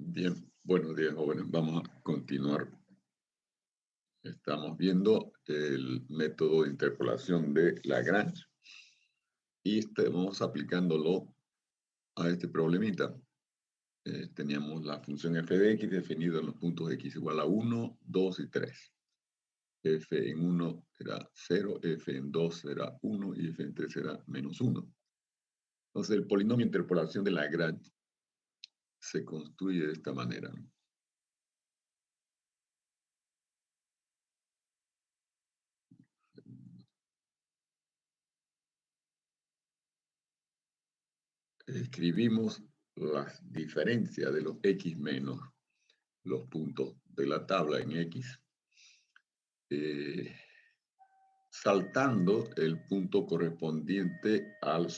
Bien, buenos días, jóvenes. Vamos a continuar. Estamos viendo el método de interpolación de Lagrange y estamos aplicándolo a este problemita. Teníamos la función f de x definida en los puntos x igual a 1, 2 y 3. F en 1 era 0, f en 2 era 1 y f en 3 era menos 1. Entonces el polinomio de interpolación de Lagrange se construye de esta manera, ¿no? Escribimos las diferencias de los x menos los puntos de la tabla en x, saltando el punto correspondiente al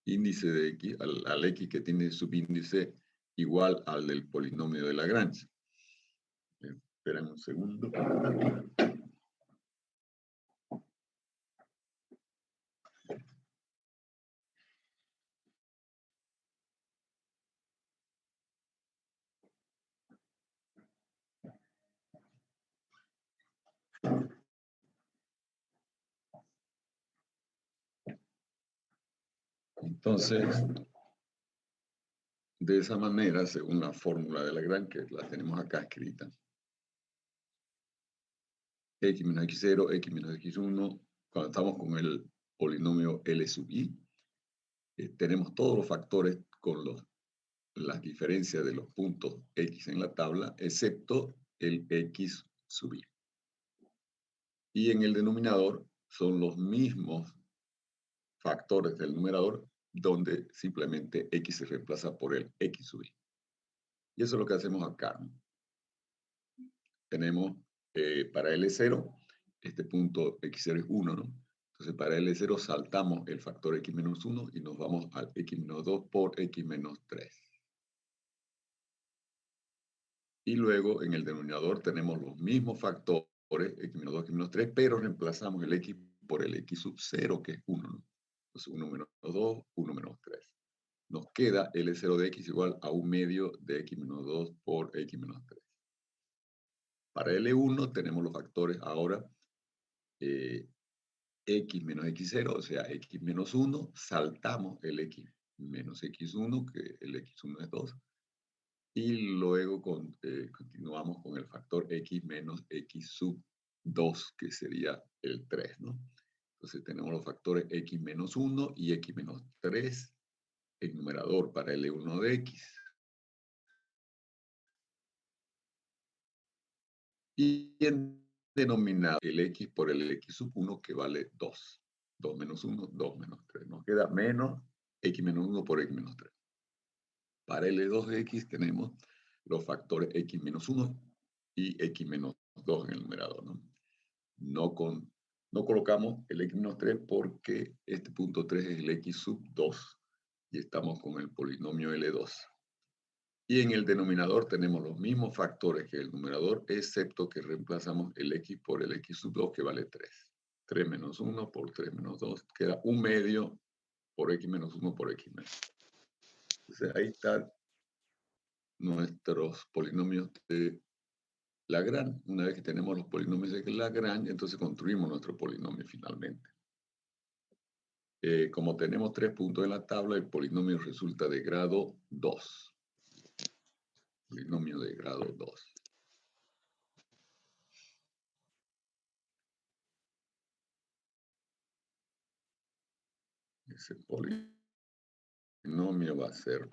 índice de x, al x que tiene subíndice igual al del polinomio de Lagrange. Esperen un segundo. Entonces, de esa manera, según la fórmula de Lagrange, que la tenemos acá escrita, x menos x0, x menos x1, cuando estamos con el polinomio L sub i, tenemos todos los factores con las diferencias de los puntos x en la tabla, excepto el x sub i. Y en el denominador son los mismos factores del numerador, donde simplemente x se reemplaza por el x sub i. Y eso es lo que hacemos acá, ¿no? Tenemos para L0, este punto x0 es 1, ¿no? Entonces para L0 saltamos el factor x menos 1 y nos vamos al x menos 2 por x menos 3. Y luego en el denominador tenemos los mismos factores, x menos 2, x menos 3, pero reemplazamos el x por el x sub 0, que es 1, ¿no? Entonces 1 menos 2, 1 menos 3. Nos queda L0 de x igual a 1 medio de x menos 2 por x menos 3. Para L1 tenemos los factores ahora x menos x0, o sea, x menos 1, saltamos el x menos x1, que el x1 es 2, y luego continuamos con el factor x menos x sub 2, que sería el 3, ¿no? Entonces tenemos los factores x menos 1 y x menos 3 en numerador para L1 de x. Y en denominador el x por el x sub 1, que vale 2. 2 menos 1, 2 menos 3. Nos queda menos x menos 1 por x menos 3. Para L2 de x tenemos los factores x menos 1 y x menos 2 en el numerador, ¿no? No colocamos el x menos 3 porque este punto 3 es el x sub 2 y estamos con el polinomio L2. Y en el denominador tenemos los mismos factores que el numerador, excepto que reemplazamos el x por el x sub 2, que vale 3. 3 menos 1 por 3 menos 2, queda 1 medio por x menos 1 por x menos. Entonces ahí están nuestros polinomios de Lagrange. Una vez que tenemos los polinomios de Lagrange, entonces construimos nuestro polinomio finalmente. Como tenemos 3 puntos en la tabla, el polinomio resulta de grado 2. Polinomio de grado 2. Ese polinomio va a ser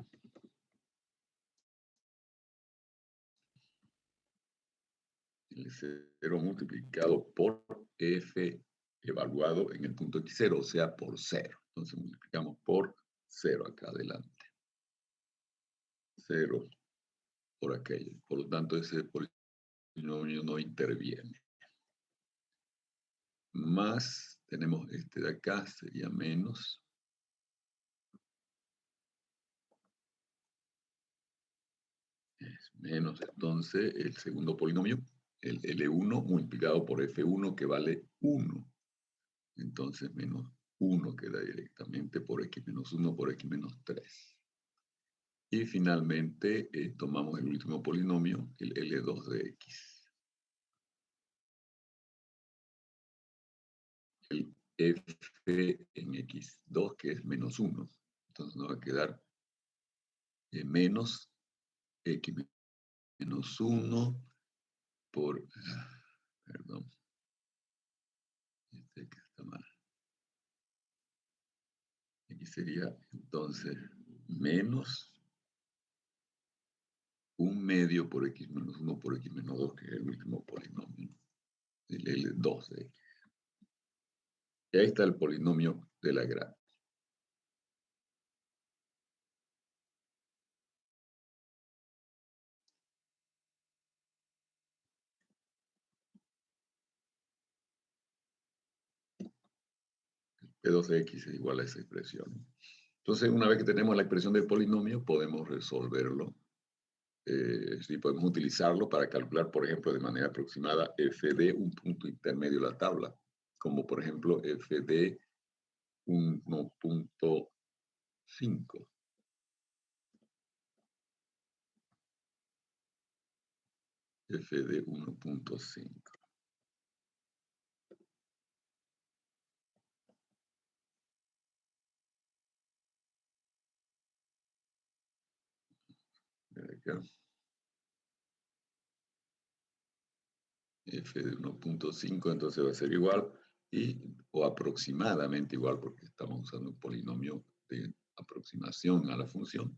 el 0 multiplicado por f evaluado en el punto x0, o sea, por 0. Entonces multiplicamos por 0 acá adelante. 0 por aquello. Por lo tanto, ese polinomio no interviene. Más, tenemos este de acá, sería menos. Es menos, entonces, el segundo polinomio, el L1 multiplicado por F1, que vale 1. Entonces, menos 1 queda directamente por x menos 1 por x menos 3. Y finalmente tomamos el último polinomio, el L2 de X. El F en X2, que es menos 1. Entonces nos va a quedar menos X menos 1 por, perdón, este que está mal. Aquí sería entonces menos 1/2 por X menos 1 por X menos 2, que es el último polinomio, el L2 de X. Y ahí está el polinomio de la grada. P2 de X es igual a esa expresión. Entonces, una vez que tenemos la expresión del polinomio, podemos resolverlo. Sí, podemos utilizarlo para calcular, por ejemplo, de manera aproximada f de un punto intermedio de la tabla, como por ejemplo f de 1.5. F de 1.5. Acá. F de 1.5, entonces va a ser igual, o aproximadamente igual, porque estamos usando un polinomio de aproximación a la función.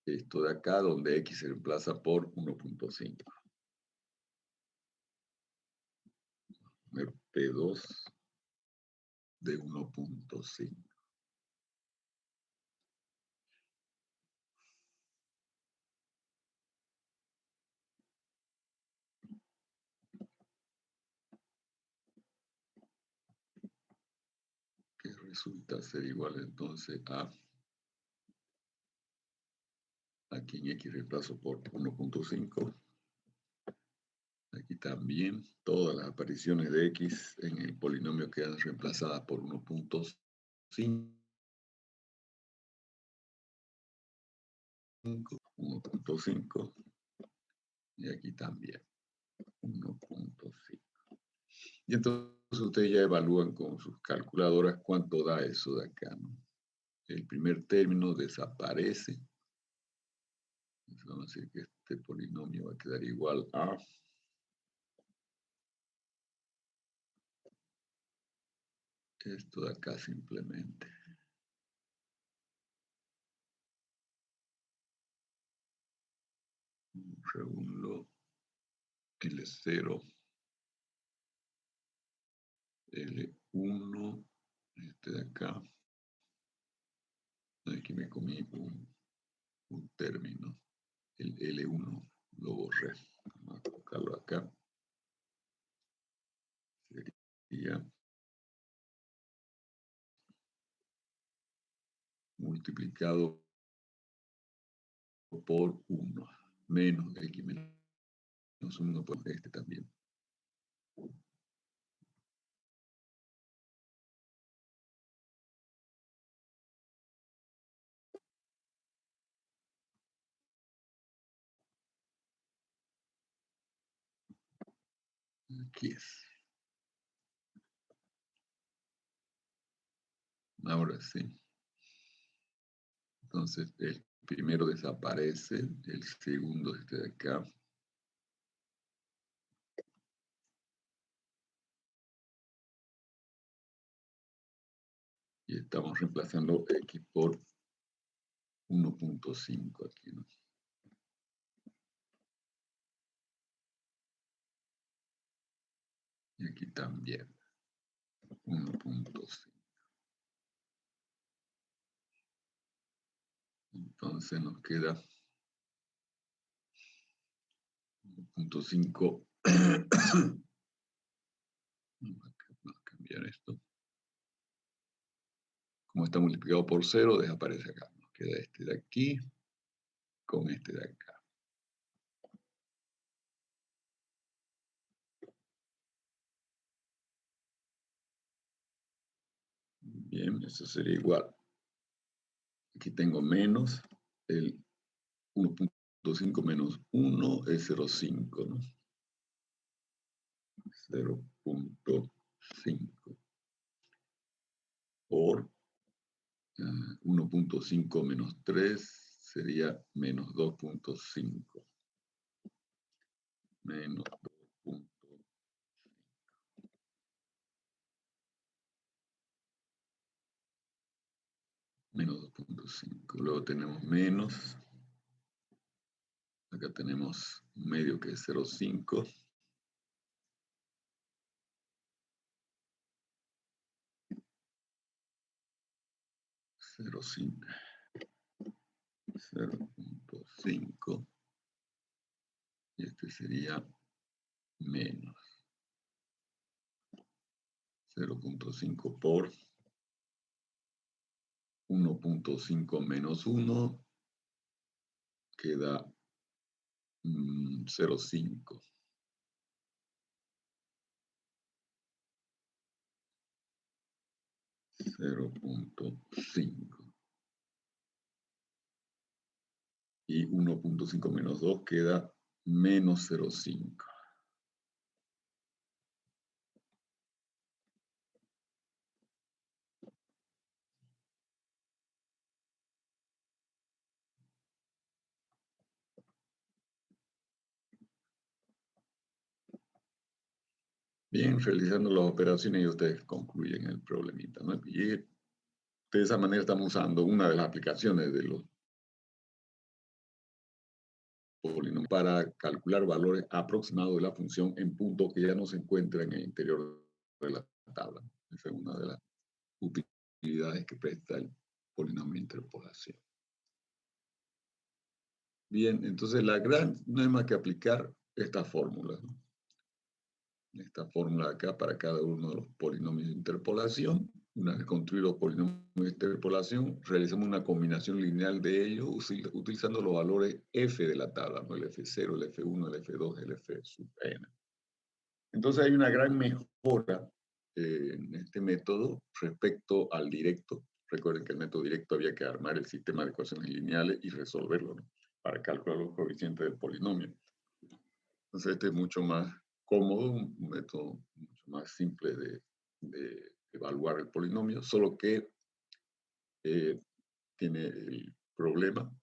Esto de acá, donde X se reemplaza por 1.5. P2 de 1.5. Que resulta ser igual entonces a aquí en X reemplazo por 1.5. Aquí también todas las apariciones de X en el polinomio quedan reemplazadas por 1.5. 1.5 y aquí también 1.5. Y entonces ustedes ya evalúan con sus calculadoras cuánto da eso de acá, ¿no? El primer término desaparece. Entonces vamos a decir que este polinomio va a quedar igual a esto de acá simplemente. Segundo, L0, L1, este de acá. Aquí me comí un término, el L1, lo borré. Vamos a colocarlo acá. Sería multiplicado por 1, menos X menos 1 por este también. Aquí es. Ahora sí. Entonces, el primero desaparece, el segundo este de acá. Y estamos reemplazando X por 1.5 aquí, ¿no? Y aquí también 1.5. Entonces nos queda 1.5. Vamos a cambiar esto. Como está multiplicado por 0, desaparece acá. Nos queda este de aquí con este de acá. Bien, eso sería igual. Aquí tengo menos el 1.5 menos 1 es 0.5, ¿no? 0.5 por 1.5 menos 3 sería menos 2.5. Menos 2.5. Menos 2.5. Luego tenemos menos. Acá tenemos medio que es 0.5. 0.5. Y este sería menos 0.5 por 1.5 menos 1 queda 0.5. 0.5. Y 1.5 menos 2 queda menos 0.5. Bien, realizando las operaciones y ustedes concluyen el problemita, ¿no? Y de esa manera estamos usando una de las aplicaciones de los polinomios para calcular valores aproximados de la función en puntos que ya no se encuentran en el interior de la tabla. Esa es una de las utilidades que presta el polinomio de interpolación. Bien, entonces no es más que aplicar esta fórmula, ¿no? Esta fórmula acá para cada uno de los polinomios de interpolación. Una vez construidos los polinomios de interpolación, realizamos una combinación lineal de ellos utilizando los valores f de la tabla, ¿no? El f0, el f1, el f2, el f sub n. Entonces hay una gran mejora en este método respecto al directo. Recuerden que el método directo había que armar el sistema de ecuaciones lineales y resolverlo, ¿no? Para calcular los coeficientes del polinomio. Entonces este es mucho más cómodo, un método mucho más simple de evaluar el polinomio, solo que tiene el problema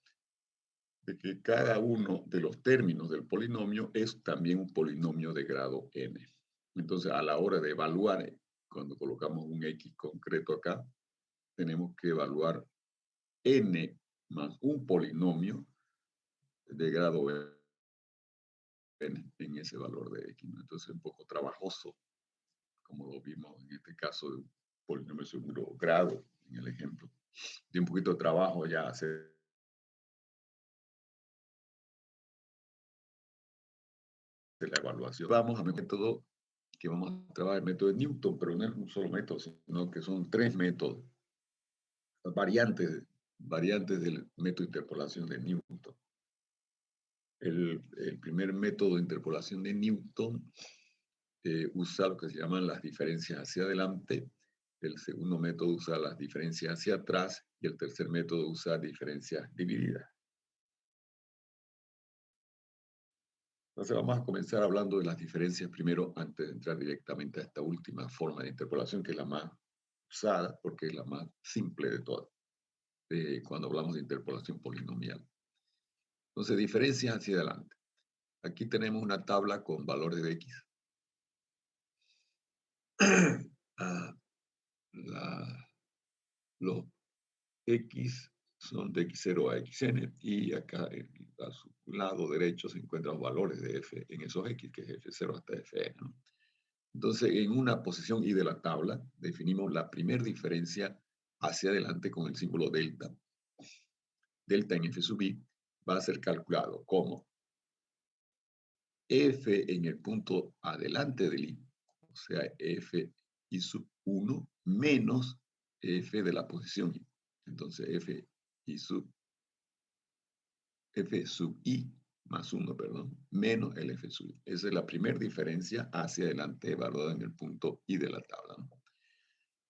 de que cada uno de los términos del polinomio es también un polinomio de grado n. Entonces, a la hora de evaluar, cuando colocamos un x concreto acá, tenemos que evaluar n más un polinomio de grado n en ese valor de x, ¿no? Entonces, es un poco trabajoso, como lo vimos en este caso de un polinomio de segundo grado, en el ejemplo. Tiene un poquito de trabajo ya hacer la evaluación. Vamos a método que vamos a trabajar, el método de Newton, pero no es un solo método, sino que son 3 métodos, variantes del método de interpolación de Newton. El primer método de interpolación de Newton usa lo que se llaman las diferencias hacia adelante, el segundo método usa las diferencias hacia atrás y el tercer método usa diferencias divididas. Entonces vamos a comenzar hablando de las diferencias primero antes de entrar directamente a esta última forma de interpolación, que es la más usada porque es la más simple de todas, cuando hablamos de interpolación polinomial. Entonces, diferencias hacia adelante. Aquí tenemos una tabla con valores de x. Los x son de x0 a xn y acá a su lado derecho se encuentran los valores de f en esos x, que es f0 hasta fn, ¿no? Entonces, en una posición y de la tabla, definimos la primera diferencia hacia adelante con el símbolo delta. Delta en f sub i va a ser calculado como f en el punto adelante del i, o sea, f i sub 1 menos f de la posición i. Entonces, f sub i más 1, perdón, menos el f sub i. Esa es la primera diferencia hacia adelante evaluada en el punto i de la tabla, ¿no?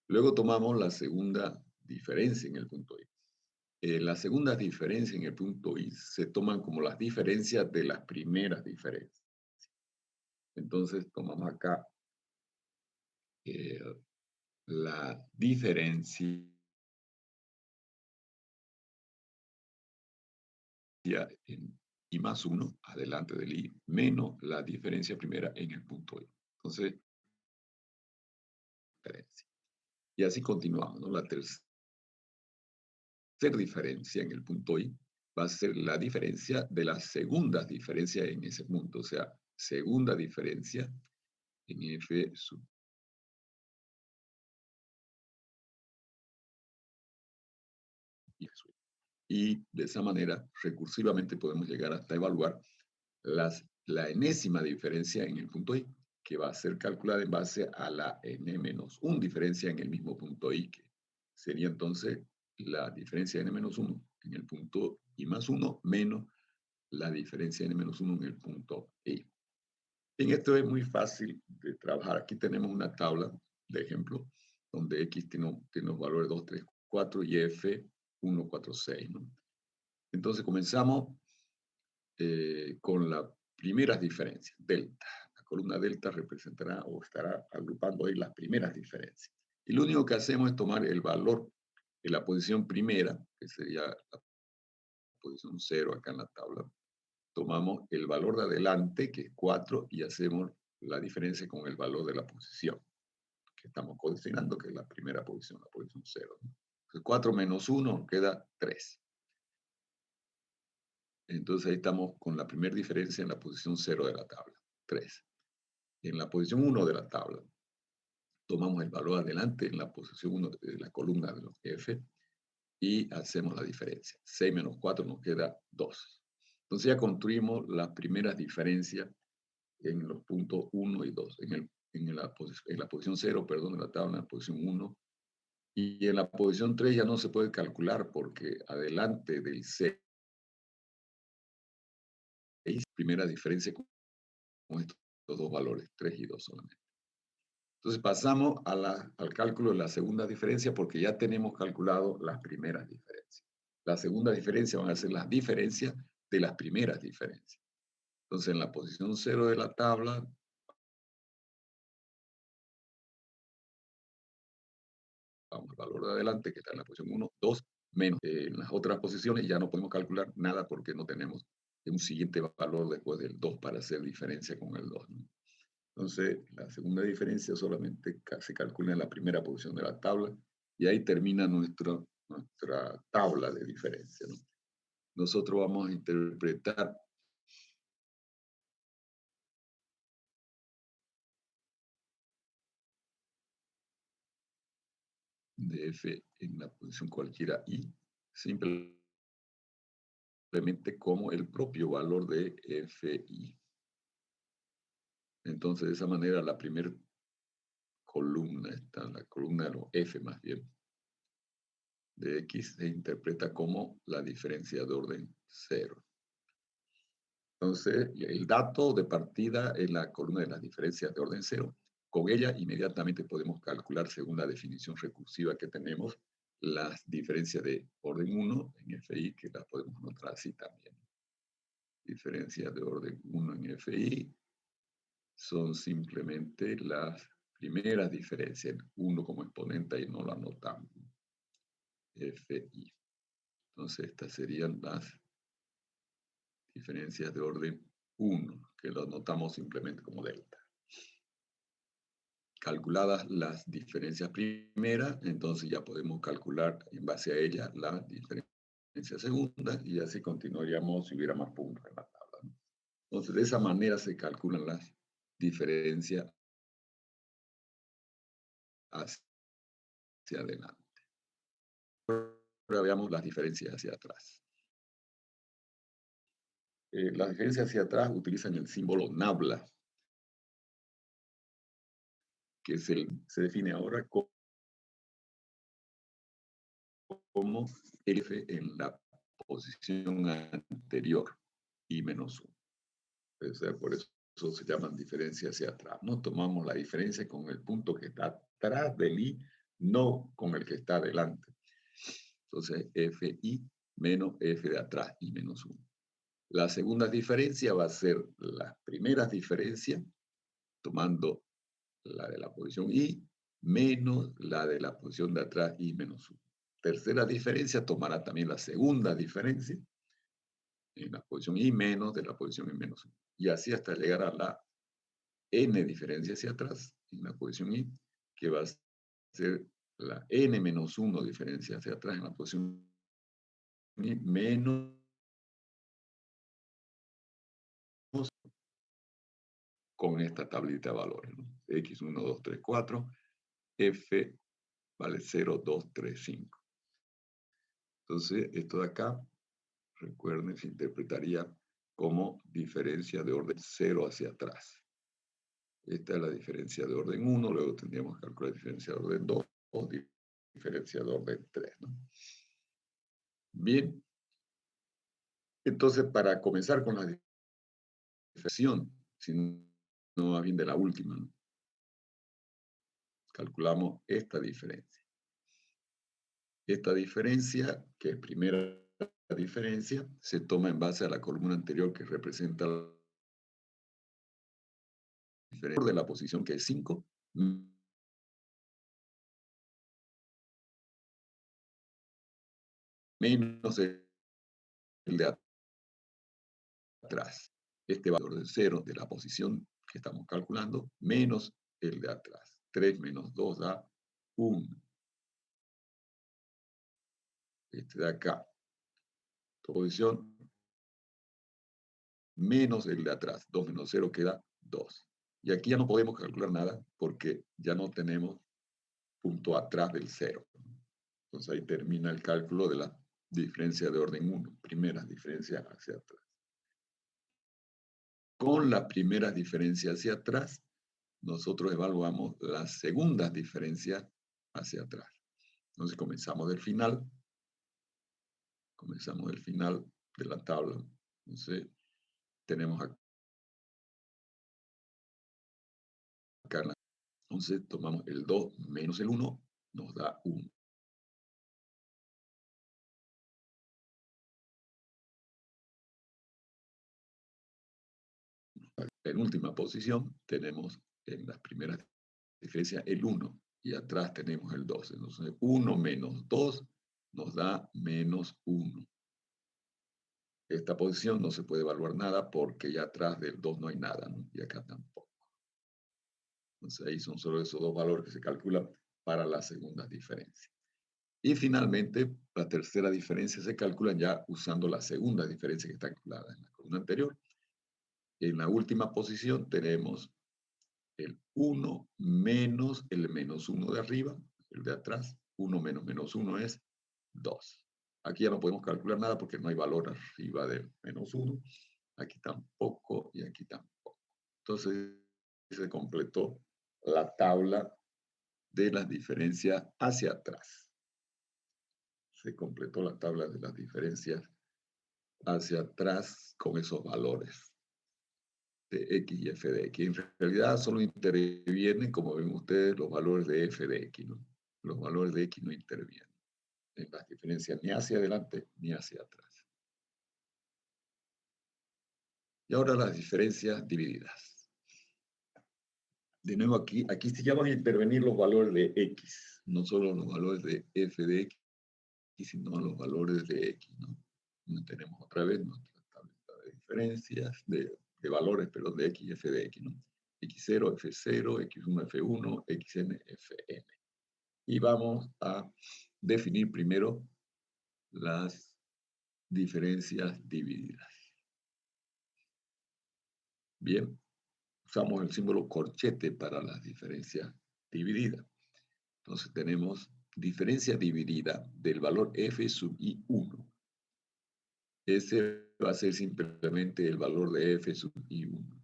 Luego tomamos la segunda diferencia en el punto i. Las segundas diferencias en el punto I se toman como las diferencias de las primeras diferencias. Entonces tomamos acá la diferencia en I más 1, adelante del I, menos la diferencia primera en el punto I. Entonces, diferencia. Y así continuamos, ¿no? La tercera diferencia en el punto I va a ser la diferencia de las segundas diferencias en ese punto. O sea, segunda diferencia en F sub I sub. Y de esa manera, recursivamente podemos llegar hasta evaluar la enésima diferencia en el punto I, que va a ser calculada en base a la n-1 diferencia en el mismo punto I, que sería entonces la diferencia n-1 en el punto I más 1 menos la diferencia n-1 en el punto I. En esto es muy fácil de trabajar. Aquí tenemos una tabla de ejemplo donde X tiene los valores 2, 3, 4 y F 1, 4, 6, ¿no? Entonces comenzamos con las primeras diferencias, delta. La columna delta representará o estará agrupando ahí las primeras diferencias. Y lo único que hacemos es tomar el valor de la posición primera, que sería la posición 0 acá en la tabla. Tomamos el valor de adelante, que es 4, y hacemos la diferencia con el valor de la posición que estamos considerando, que es la primera posición, la posición 0. Entonces, 4 menos 1 queda 3. Entonces ahí estamos con la primera diferencia en la posición 0 de la tabla, 3. En la posición 1 de la tabla, tomamos el valor adelante en la posición 1 de la columna de los F y hacemos la diferencia. 6 menos 4 nos queda 2. Entonces ya construimos las primeras diferencias en los puntos 1 y 2. En la posición 0, perdón, de la tabla, en la posición 1. Y en la posición 3 ya no se puede calcular porque adelante del 6, primera diferencia con estos dos valores, 3 y 2 solamente. Entonces pasamos al cálculo de la segunda diferencia porque ya tenemos calculado las primeras diferencias. La segunda diferencia van a ser las diferencias de las primeras diferencias. Entonces en la posición 0 de la tabla, vamos al valor de adelante que está en la posición 1, 2, menos. En las otras posiciones ya no podemos calcular nada porque no tenemos un siguiente valor después del 2 para hacer diferencia con el 2, ¿no? Entonces, la segunda diferencia solamente se calcula en la primera posición de la tabla y ahí termina nuestra tabla de diferencia, ¿no? Nosotros vamos a interpretar de F en la posición cualquiera I, simplemente como el propio valor de FI. Entonces, de esa manera, la primera columna, está en la columna de los F más bien, de X se interpreta como la diferencia de orden 0. Entonces, el dato de partida es la columna de las diferencias de orden 0. Con ella inmediatamente podemos calcular, según la definición recursiva que tenemos, las diferencias de orden 1 en FI, que las podemos anotar así también. Diferencias de orden 1 en FI son simplemente las primeras diferencias, 1 como exponente y no lo anotamos. FI. Entonces, estas serían las diferencias de orden 1, que lo anotamos simplemente como delta. Calculadas las diferencias primeras, entonces ya podemos calcular en base a ellas la diferencia segunda y así continuaríamos si hubiera más puntos en la tabla, ¿no? Entonces, de esa manera se calculan las diferencias hacia adelante. Ahora veamos las diferencias hacia atrás. Las diferencias hacia atrás utilizan el símbolo nabla, que se define ahora como F en la posición anterior y menos 1. O sea, por eso se llaman diferencias hacia atrás. No tomamos la diferencia con el punto que está atrás del I, no con el que está adelante. Entonces, fi menos f de atrás y menos 1. La segunda diferencia va a ser las primeras diferencias, tomando la de la posición i, menos la de la posición de atrás i menos 1. Tercera diferencia tomará también la segunda diferencia en la posición i menos de la posición i menos 1. Y así hasta llegar a la n diferencia hacia atrás en la posición i, que va a ser la n menos 1 diferencia hacia atrás en la posición i menos con esta tablita de valores, ¿no? X1, 2, 3, 4, F vale 0, 2, 3, 5. Entonces, esto de acá, recuerden, se interpretaría como diferencia de orden 0 hacia atrás. Esta es la diferencia de orden 1, luego tendríamos que calcular la diferencia de orden 2 o diferencia de orden 3, ¿no? Bien, entonces para comenzar con la diferenciación, si no va bien de la última, ¿no? Calculamos esta diferencia. Esta diferencia, que es primera diferencia, se toma en base a la columna anterior que representa la diferencia de la posición, que es 5, menos el de atrás. Este valor de 0 de la posición que estamos calculando, menos el de atrás. 3 menos 2 da 1. Este de acá. Posición menos el de atrás. 2 menos 0 queda 2. Y aquí ya no podemos calcular nada porque ya no tenemos punto atrás del 0. Entonces ahí termina el cálculo de la diferencia de orden 1. Primera diferencia hacia atrás. Con la primera diferencia hacia atrás, nosotros evaluamos las segundas diferencias hacia atrás. Entonces comenzamos del final de la tabla. Entonces tenemos acá, entonces tomamos el 2 menos el 1, nos da 1. En última posición tenemos en las primeras diferencias el 1 y atrás tenemos el 2. Entonces 1 menos 2 nos da menos 1. Esta posición no se puede evaluar nada porque ya atrás del 2 no hay nada, ¿no? Y acá tampoco. Entonces ahí son solo esos dos valores que se calculan para las segundas diferencias. Y finalmente, la tercera diferencia se calcula ya usando la segunda diferencia que está calculada en la columna anterior. En la última posición tenemos el 1 menos el menos 1 de arriba, el de atrás. 1 menos menos 1 es 2. Aquí ya no podemos calcular nada porque no hay valor arriba del menos 1. Aquí tampoco y aquí tampoco. Entonces se completó la tabla de las diferencias hacia atrás. Se completó la tabla de las diferencias hacia atrás con esos valores de x y f de x. En realidad solo intervienen, como ven ustedes, los valores de f de x, ¿no? Los valores de x no intervienen en las diferencias ni hacia adelante ni hacia atrás. Y ahora las diferencias divididas. De nuevo aquí sí ya van a intervenir los valores de x, no solo los valores de f de x, sino los valores de x, ¿no? Tenemos otra vez nuestra tableta de diferencias, de valores, perdón, de x y f de x, ¿no? x0, f0, x1, f1, xn, fn. Y vamos a definir primero las diferencias divididas. Bien, usamos el símbolo corchete para las diferencias divididas. Entonces tenemos diferencia dividida del valor f sub i1. Ese va a ser simplemente el valor de f sub i1.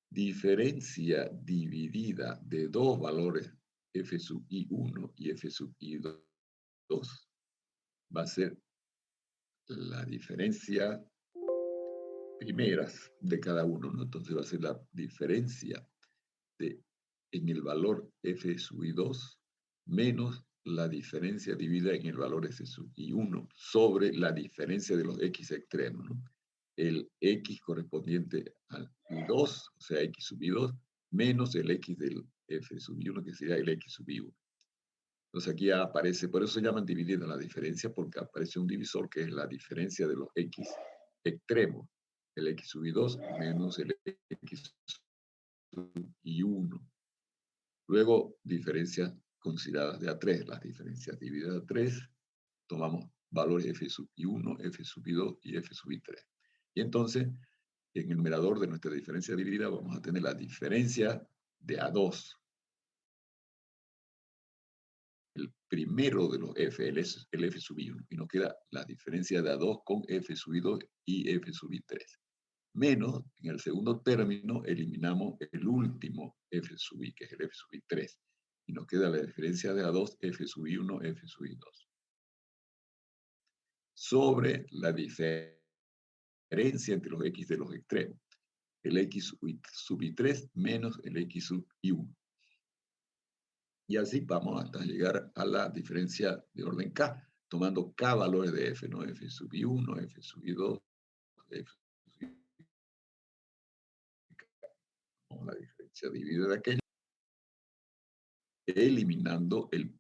Diferencia dividida de dos valores f sub i1 y f sub i2 va a ser la diferencia primeras de cada uno, ¿no? Entonces va a ser la diferencia en el valor f sub i2 menos la diferencia dividida en el valor f sub i1 sobre la diferencia de los x extremos, ¿no? El x correspondiente al i2, o sea, x sub i2, menos el x del f sub i1, que sería el x sub i1. Entonces aquí ya aparece, por eso se llaman divididas la diferencia, porque aparece un divisor que es la diferencia de los x extremos, el x sub i2 menos el x sub i1. Luego, diferencias consideradas de A3, las diferencias divididas a 3, tomamos valores f sub i1, f sub i2 y f sub i3. Y entonces, en el numerador de nuestra diferencia dividida vamos a tener la diferencia de A2. El primero de los f, el f sub i1. Y nos queda la diferencia de A2 con f sub i2 y f sub i3. Menos, en el segundo término, eliminamos el último f sub i, que es el f sub i3. Y nos queda la diferencia de A2, f sub i1, f sub i2. Sobre la diferencia entre los x de los extremos. El x sub i3 menos el x sub i1. Y así vamos hasta llegar a la diferencia de orden k, tomando k valores de f, ¿no? F sub i1, f sub i2, f sub i3. La diferencia dividida de aquello, eliminando el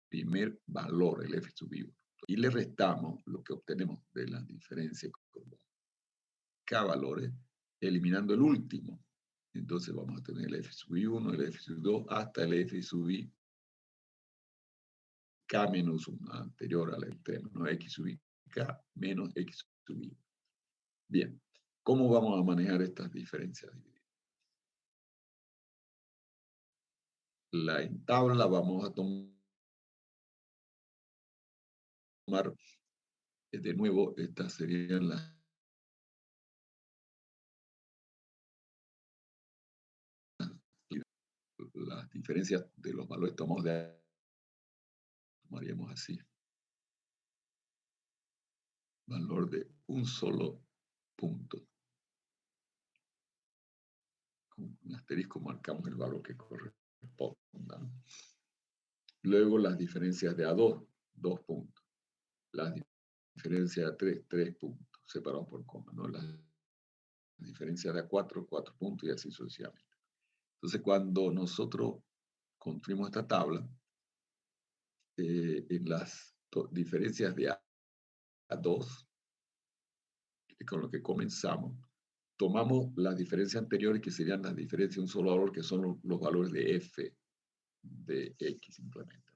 primer valor, el f sub i1. Y le restamos lo que obtenemos de la diferencia con k valores, eliminando el último. Entonces vamos a tener el f sub i1, el f sub i2, hasta el f sub i k menos 1, anterior al extremo, ¿no? X sub i k menos x sub i. Bien, ¿cómo vamos a manejar estas diferencias divididas? La tabla vamos a tomar de nuevo, estas serían las diferencias de los valores tomados tomaríamos así. Valor de un solo punto. Con un asterisco marcamos el valor que corresponda. Luego las diferencias de A2, 2 puntos. Las diferencias de A3, 3 puntos, separados por coma, ¿no? Las diferencias de A4, 4 puntos y así sucesivamente. Entonces, cuando nosotros construimos esta tabla, en las diferencias de A2, con lo que comenzamos, tomamos las diferencias anteriores, que serían las diferencias de un solo valor, que son los valores de f de x simplemente.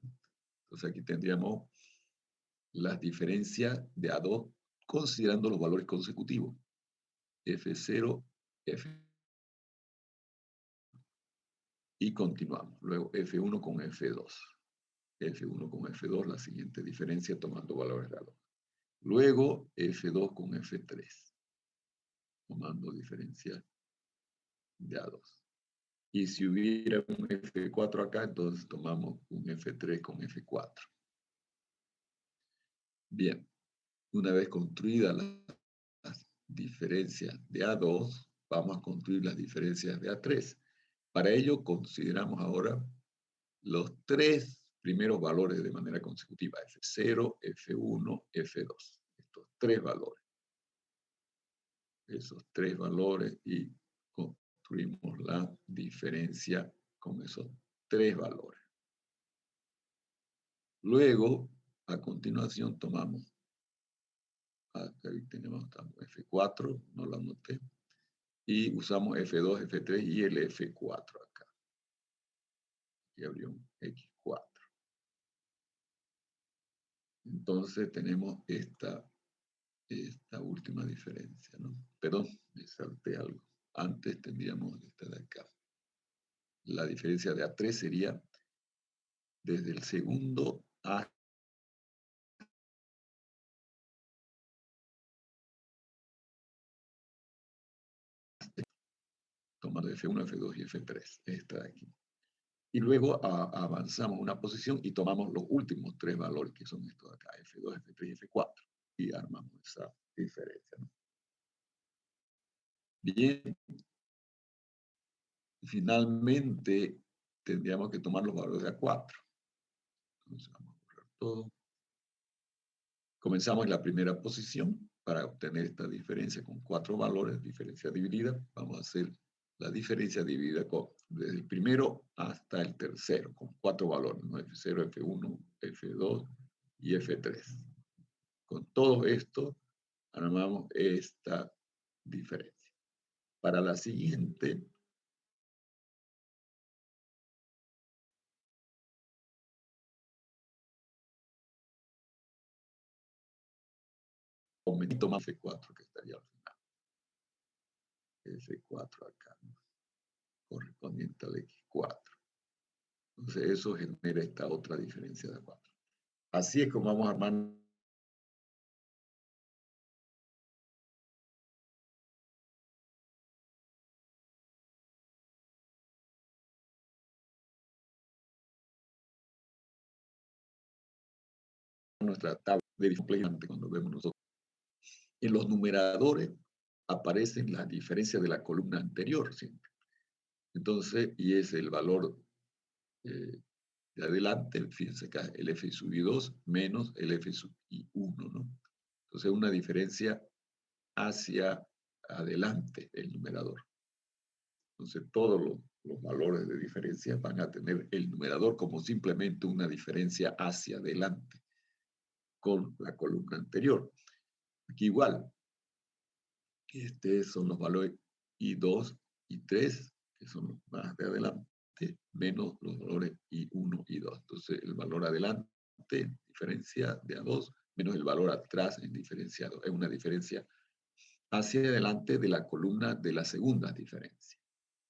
Entonces aquí tendríamos las diferencias de A2 considerando los valores consecutivos. F0, F. Y continuamos. Luego F1 con F2. F1 con F2, la siguiente diferencia tomando valores de A2. Luego F2 con F3, tomando diferencia de A2. Y si hubiera un F4 acá, entonces tomamos un F3 con F4. Bien, una vez construidas las diferencias de A2, vamos a construir las diferencias de A3. Para ello consideramos ahora los 3 primeros valores de manera consecutiva, F0, F1, F2. Estos 3 valores. Esos 3 valores y construimos la diferencia con esos 3 valores. Luego, a continuación, tomamos, acá tenemos F4, no lo anoté, y usamos F2, F3 y el F4 acá. Aquí abrió un X4. Entonces tenemos esta última diferencia, ¿no? Perdón, me salté algo. Antes tendríamos esta de acá. La diferencia de A3 sería desde el segundo a tomando F1, F2 y F3. Esta de aquí. Y luego avanzamos una posición y tomamos los últimos 3 valores, que son estos de acá, F2, F3 y F4. Y armamos esa diferencia, ¿no? Bien. Finalmente, tendríamos que tomar los valores de A4. Entonces vamos a borrar todo. Comenzamos en la primera posición para obtener esta diferencia con 4 valores, diferencia dividida. Vamos a hacer la diferencia dividida desde el primero hasta el tercero, con 4 valores, ¿no? F0, F1, F2 y F3. Con todo esto, armamos esta diferencia. Para la siguiente, aumentito más F4 que estaría al final. F4 acá, ¿no? Correspondiente al X4. Entonces eso genera esta otra diferencia de 4. Así es como vamos a armar nuestra tabla de diferencia cuando vemos nosotros. En los numeradores aparecen las diferencias de la columna anterior siempre. Entonces, y es el valor de adelante, fíjense acá, el F sub I2 menos el F sub I1, ¿no? Entonces, una diferencia hacia adelante el numerador. Entonces, todos los valores de diferencia van a tener el numerador como simplemente una diferencia hacia adelante con la columna anterior. Aquí igual, son los valores I2 y 3, que son los más de adelante, menos los valores I1 y 2. Entonces, el valor adelante, diferencia de A2, menos el valor atrás en diferencia A2. Es una diferencia hacia adelante de la columna de la segunda diferencia.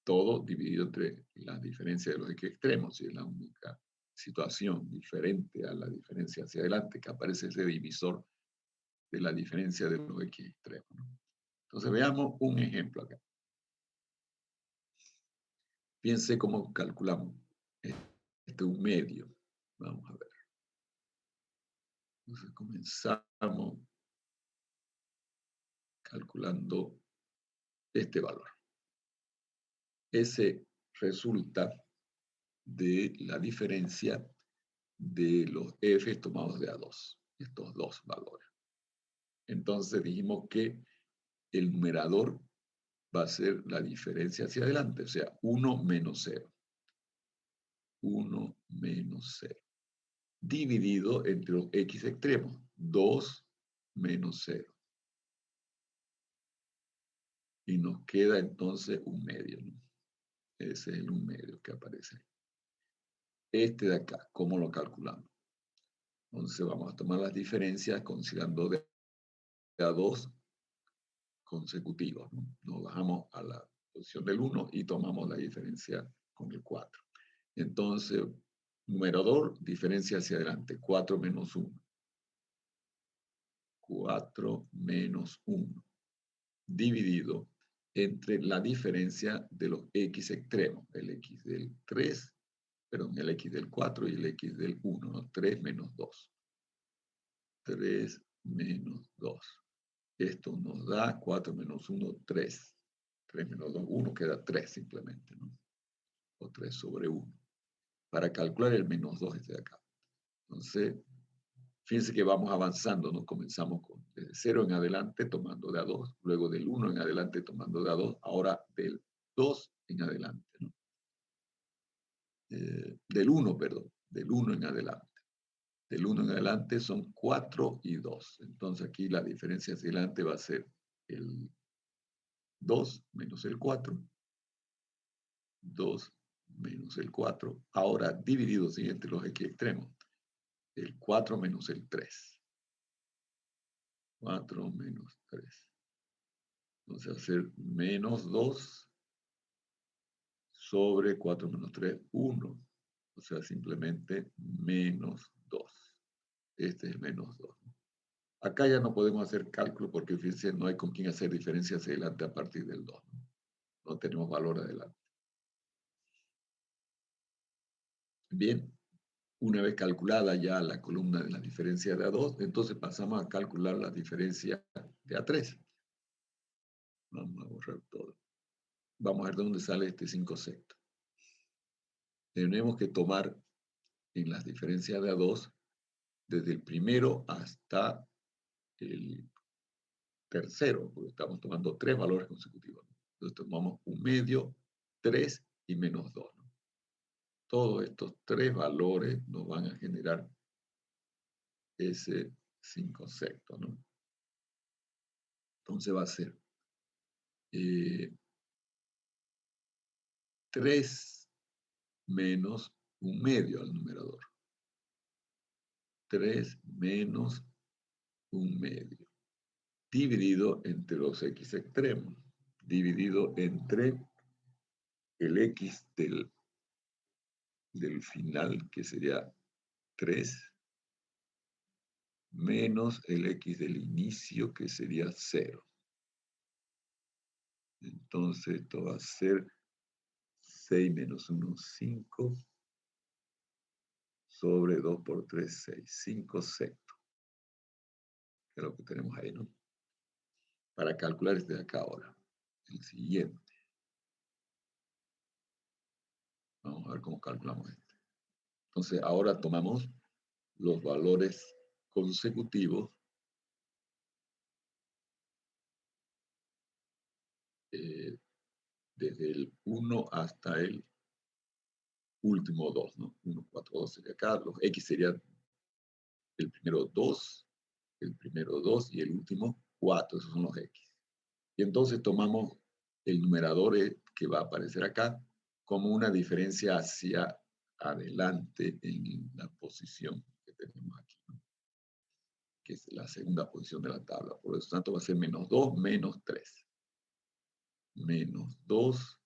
Todo dividido entre la diferencia de los X extremos, y es la única situación diferente a la diferencia hacia adelante que aparece ese divisor de la diferencia de los X extremos, ¿no? Entonces veamos un ejemplo acá. Piense cómo calculamos un medio. Vamos a ver. Entonces comenzamos calculando este valor. Ese resulta de la diferencia de los F tomados de A2, estos dos valores. Entonces dijimos que el numerador va a ser la diferencia hacia adelante, o sea, 1 menos 0. 1 menos 0. Dividido entre los X extremos, 2 menos 0. Y nos queda entonces un medio, ¿no? Ese es el un medio que aparece. Este de acá, ¿cómo lo calculamos? Entonces vamos a tomar las diferencias considerando de a 2 consecutivos, ¿no? Nos bajamos a la posición del 1 y tomamos la diferencia con el 4. Entonces, numerador, diferencia hacia adelante, 4 menos 1. 4 menos 1. Dividido entre la diferencia de los X extremos, el X del 3, perdón, el X del 4 y el X del 1, ¿no? 3 menos 2. 3 menos 2. Esto nos da 4 menos 1, 3. 3 menos 2, 1, queda 3 simplemente, ¿no? O 3 sobre 1. Para calcular el menos 2 este de acá. Entonces, fíjense que vamos avanzando, ¿no? Comenzamos con desde 0 en adelante tomando de a 2, luego del 1 en adelante tomando de a 2, ahora del 2 en adelante, ¿no? Del 1, perdón, del 1 en adelante. Del 1 en adelante son 4 y 2. Entonces aquí la diferencia hacia adelante va a ser el 2 menos el 4. 2 menos el 4. Ahora divididos entre los X extremos. El 4 menos el 3. 4 menos 3. Entonces hacer menos 2 sobre 4 menos 3, 1. O sea, simplemente menos 2. Este es el menos 2. Acá ya no podemos hacer cálculo porque fíjense, no hay con quién hacer diferencia hacia adelante a partir del 2. No tenemos valor adelante. Bien, una vez calculada ya la columna de la diferencia de A2, entonces pasamos a calcular la diferencia de A3. Vamos a borrar todo. Vamos a ver de dónde sale este 5 sextos. Tenemos que tomar en las diferencias de a 2, desde el primero hasta el tercero, porque estamos tomando 3 valores consecutivos. Entonces tomamos un medio, 3 y menos 2. ¿No? Todos estos 3 valores nos van a generar ese 5 sextos, ¿no? Entonces va a ser 3 menos un medio al numerador. 3 menos un medio. Dividido entre los x extremos. Dividido entre el x del final, que sería 3, menos el x del inicio, que sería 0. Entonces esto va a ser 6 menos 1, 5, sobre 2 por 3, 6. 5 sextos. Que es lo que tenemos ahí, ¿no? Para calcular este de acá ahora. El siguiente. Vamos a ver cómo calculamos este. Entonces ahora tomamos los valores consecutivos desde el 1 hasta el último 2, ¿no? 1, 4, 2 sería acá, los X sería el primero 2, el primero 2 y el último 4, esos son los X. Y entonces tomamos el numerador que va a aparecer acá como una diferencia hacia adelante en la posición que tenemos aquí, ¿no? Que es la segunda posición de la tabla. Por lo tanto va a ser menos 2 menos 3. Menos 2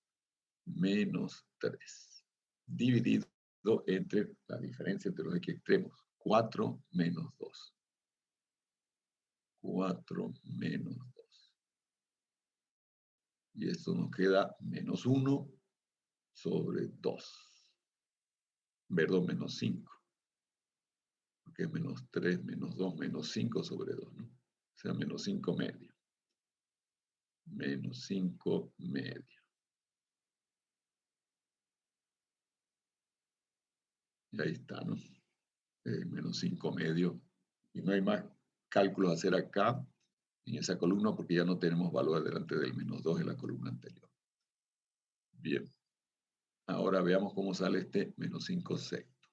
menos 3. Dividido entre la diferencia entre los X extremos. 4 menos 2. 4 menos 2. Y esto nos queda menos 1 sobre 2. Perdón, menos 5. Porque es menos 3, menos 2, menos 5 sobre 2, ¿no? O sea, menos 5 medio. Menos 5 medio. Y ahí está, ¿no? Menos 5 medio. Y no hay más cálculos a hacer acá en esa columna porque ya no tenemos valor delante del menos 2 en la columna anterior. Bien. Ahora veamos cómo sale este menos 5 sextos.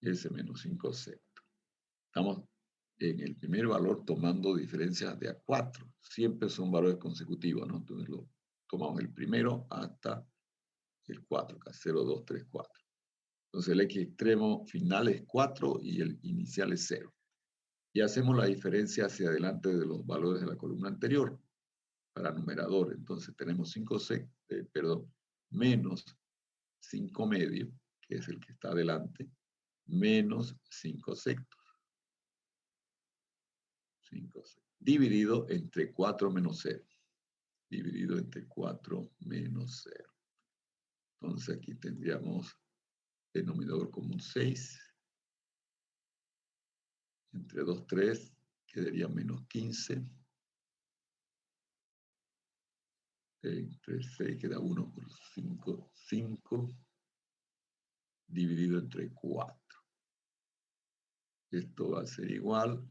Ese menos 5 sextos. Estamos en el primer valor tomando diferencias de a 4. Siempre son valores consecutivos, ¿no? Entonces tomamos el primero hasta el 4, acá 0, 2, 3, 4. Entonces el X extremo final es 4 y el inicial es 0. Y hacemos la diferencia hacia adelante de los valores de la columna anterior para numerador. Entonces tenemos 5 menos 5 medio, que es el que está adelante, menos 5 sextos. 5 sextos. Dividido entre 4 menos 0. Dividido entre 4 menos 0. Entonces aquí tendríamos denominador común 6. Entre 2, 3, quedaría menos 15. Entre 6 queda 1 por 5, 5. Dividido entre 4. Esto va a ser igual